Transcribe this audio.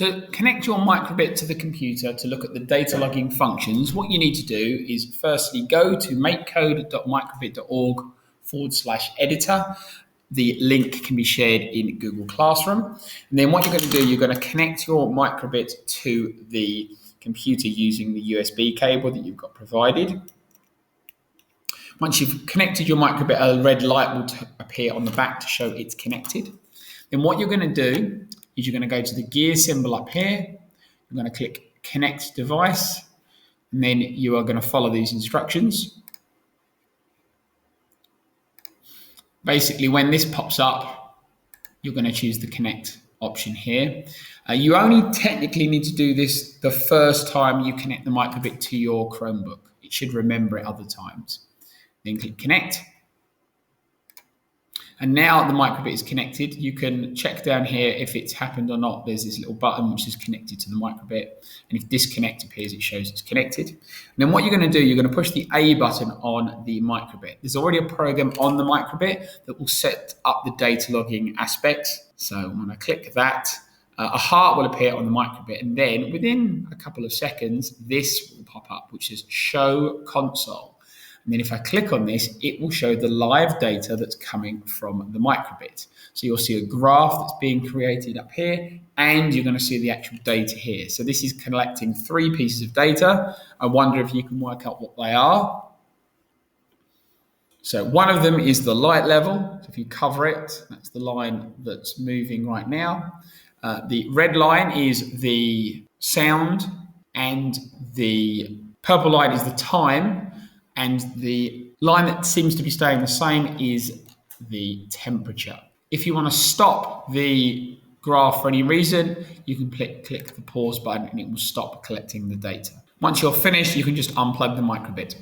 To connect your microbit to the computer to look at the data logging functions, what you need to do is firstly go to makecode.microbit.org/editor. The link can be shared in Google Classroom. And then what you're going to do, you're going to connect your microbit to the computer using the USB cable that you've got provided. Once you've connected your microbit, a red light will appear on the back to show it's connected. Then what you're going to do is you're going to go to the gear symbol up here. You're going to click Connect Device, and then you are going to follow these instructions. Basically, when this pops up, you're going to choose the Connect option here. You only technically need to do this the first time you connect the microbit to your Chromebook. It should remember it other times. Then click Connect. And now the microbit is connected. You can check down here if it's happened or not. There's this little button which is connected to the microbit. And if disconnect appears, it shows it's connected. And then what you're going to do, you're going to push the A button on the microbit. There's already a program on the microbit that will set up the data logging aspects. So I'm going to click that. A heart will appear on the microbit. And then within a couple of seconds, this will pop up, which is Show Console. And then if I click on this, it will show the live data that's coming from the microbit. So you'll see a graph that's being created up here, and you're going to see the actual data here. So this is collecting 3 pieces of data. I wonder if you can work out what they are. So one of them is the light level. So if you cover it, that's the line that's moving right now. The red line is the sound, and the purple line is the time. And the line that seems to be staying the same is the temperature. If you want to stop the graph for any reason, you can click the pause button and it will stop collecting the data. Once you're finished, you can just unplug the microbit.